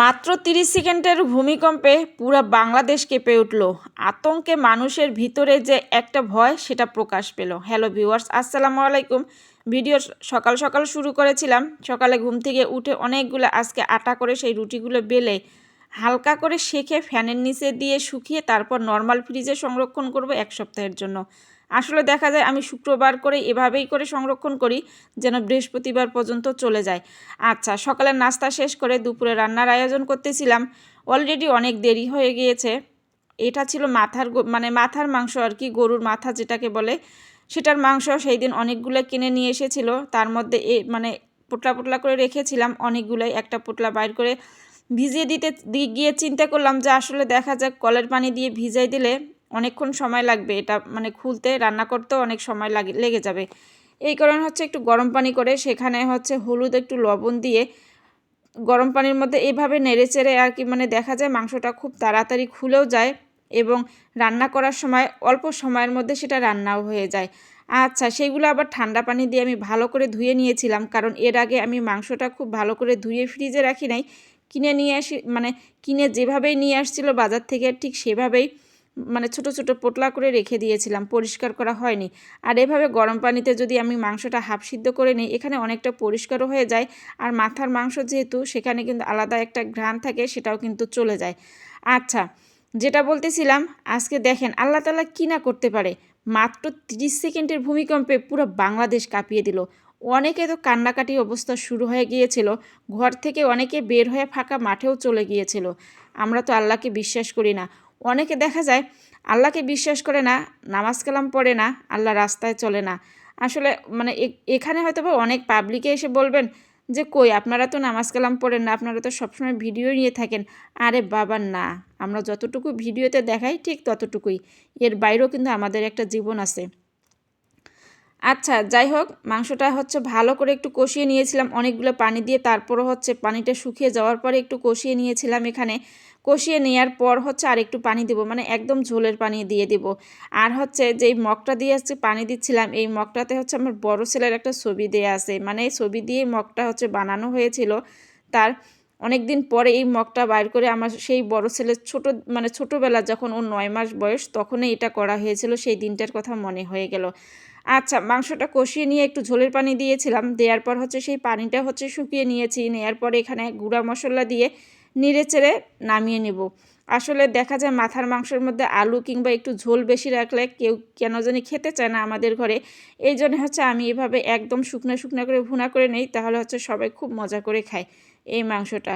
মাত্র 30 সেকেন্ডের ভূমিকম্পে পুরো বাংলাদেশ কেঁপে উঠল। আতঙ্কে মানুষের ভিতরে যে একটা ভয় সেটা প্রকাশ পেল। হ্যালো ভিউয়ার্স, আসসালামু আলাইকুম। ভিডিও সকাল সকাল শুরু করেছিলাম। সকালে ঘুম থেকে উঠে অনেকগুলো আজকে আটা করে সেই রুটিগুলো বেলে হালকা করে সেঁকে ফ্যানের নিচে দিয়ে শুকিয়ে তারপর নর্মাল ফ্রিজে সংরক্ষণ করব 1 সপ্তাহের জন্য। আসলে দেখা যায় আমি শুক্রবার করে এভাবেই করে সংরক্ষণ করি যেন বৃহস্পতিবার পর্যন্ত চলে যায়। আচ্ছা, সকালের নাস্তা শেষ করে দুপুরে রান্নার আয়োজন করতেছিলাম। অলরেডি অনেক দেরি হয়ে গিয়েছে। এটা ছিল মাথার মাংস আর কি, গরুর মাথা যেটাকে বলে সেটার মাংস। সেই দিন অনেকগুলো কিনে নিয়ে এসেছিল, তার মধ্যে পোটলা পোটলা করে রেখেছিলাম অনেকগুলোই। একটা পোটলা বাইর করে ভিজিয়ে গিয়ে চিন্তা করলাম যে আসলে দেখা যাক কলের পানি দিয়ে ভিজাই দিলে অনেকক্ষণ সময় লাগবে, এটা খুলতে রান্না করতেও অনেক সময় লেগে যাবে। এই কারণে একটু গরম পানি করে সেখানে হলুদ একটু লবণ দিয়ে গরম পানির মধ্যে এইভাবে নেড়েচেড়ে আর কি দেখা যায় মাংসটা খুব তাড়াতাড়ি খুলেও যায় এবং রান্না করার সময় অল্প সময়ের মধ্যে সেটা রান্নাও হয়ে যায়। আচ্ছা, সেইগুলো আবার ঠান্ডা পানি দিয়ে আমি ভালো করে ধুয়ে নিয়েছিলাম, কারণ এর আগে আমি মাংসটা খুব ভালো করে ধুয়ে ফ্রিজে রাখি নাই। কিনে যেভাবেই নিয়ে আসছিল বাজার থেকে ঠিক সেভাবেই ছোট ছোট পোটলা করে রেখে দিয়েছিলাম, পরিষ্কার করা হয়নি। আর এভাবে গরম পানিতে যদি আমি মাংসটা হাফ সিদ্ধ করে নিই এখানে অনেকটা পরিষ্কারও হয়ে যায়। আর মাথার মাংস যেহেতু সেখানে কিন্তু আলাদা একটা ঘ্রাণ থাকে, সেটাও কিন্তু চলে যায়। আচ্ছা, যেটা বলতেছিলাম, আজকে দেখেন আল্লাহ তাআলা কি না করতে পারে। মাত্র 30 সেকেন্ডের ভূমিকম্পে পুরো বাংলাদেশ কাঁপিয়ে দিল। অনেকে তো কান্নাকাটি অবস্থা শুরু হয়ে গিয়েছিল, ঘর থেকে অনেকে বের হয়ে ফাঁকা মাঠেও চলে গিয়েছিল। আমরা তো আল্লাহকে বিশ্বাস করি না। অনেকে দেখা যায় আল্লাহকে বিশ্বাস করে না, নামাজ কালাম পড়ে না, আল্লাহ রাস্তায় চলে না। আসলে এখানে হয়তো বা অনেক পাবলিকে এসে বলবেন যে কই আপনারা তো নামাজ কালাম পড়েন না, আপনারা তো সবসময় ভিডিও নিয়ে থাকেন। আরে বাবা না, আমরা যতটুকু ভিডিওতে দেখাই ঠিক ততটুকুই, এর বাইরেও কিন্তু আমাদের একটা জীবন আছে। আচ্ছা, যাই হোক, মাংসটা ভালো করে একটু কষিয়ে নিয়েছিলাম অনেকগুলো পানি দিয়ে। তারপরও পানিটা শুকিয়ে যাওয়ার পরে একটু কষিয়ে নিয়েছিলাম। এখানে কষিয়ে নেওয়ার পর আর একটু পানি দেবো, একদম ঝোলের পানি দিয়ে দেবো। আর যেই মগটা দিয়ে পানি দিচ্ছিলাম, এই মগটাতে আমার বড় ছেলের একটা ছবি দেয়া আছে, এই ছবি দিয়ে মগটা বানানো হয়েছিল। তার অনেক দিন পরে এই মগটা বাইর করে আমার সেই বড় ছেলের ছোটোবেলা যখন ওর 9 মাস বয়স তখনই এটা করা হয়েছিল, সেই দিনটার কথা মনে হয়ে গেল। আচ্ছা, মাংসটা কষিয়ে নিয়ে একটু ঝোলের পানি দিয়েছিলাম, দেওয়ার পর সেই পানিটা শুকিয়ে নিয়েছি। নেওয়ার পরে এখানে গুঁড়া মশলা দিয়ে নেড়েচেড়ে নামিয়ে নেব। আসলে দেখা যায় মাথার মাংসের মধ্যে আলু কিংবা একটু ঝোল বেশি রাখলে কেউ কেন জানি খেতে চায় না আমাদের ঘরে। এই জন্য আমি এভাবে একদম শুকনো শুকনো করে ভুনা করে নেই, তাহলে সবাই খুব মজা করে খায় এই মাংসটা।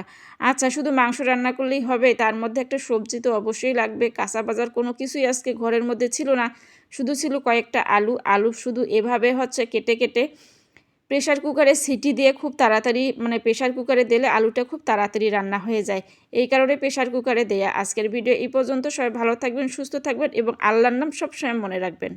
আচ্ছা, শুধু মাংস রান্না করলেই হবে? তার মধ্যে একটা সবজি তো অবশ্যই লাগবে। কাঁচা বাজার কোনো কিছুই আজকে ঘরের মধ্যে ছিল না, শুধু ছিল কয়েকটা আলু শুধু এভাবে কেটে কেটে প্রেশার কুকারে সিটি দিয়ে খুব তাড়াতাড়ি প্রেশার কুকারে দিলে আলুটা খুব তাড়াতাড়ি রান্না হয়ে যায়, এই কারণে প্রেশার কুকারে দেয়া। আজকের ভিডিও এই পর্যন্ত। সবাই ভালো থাকবেন, সুস্থ থাকবেন এবং আল্লাহর নাম সবসময় মনে রাখবেন।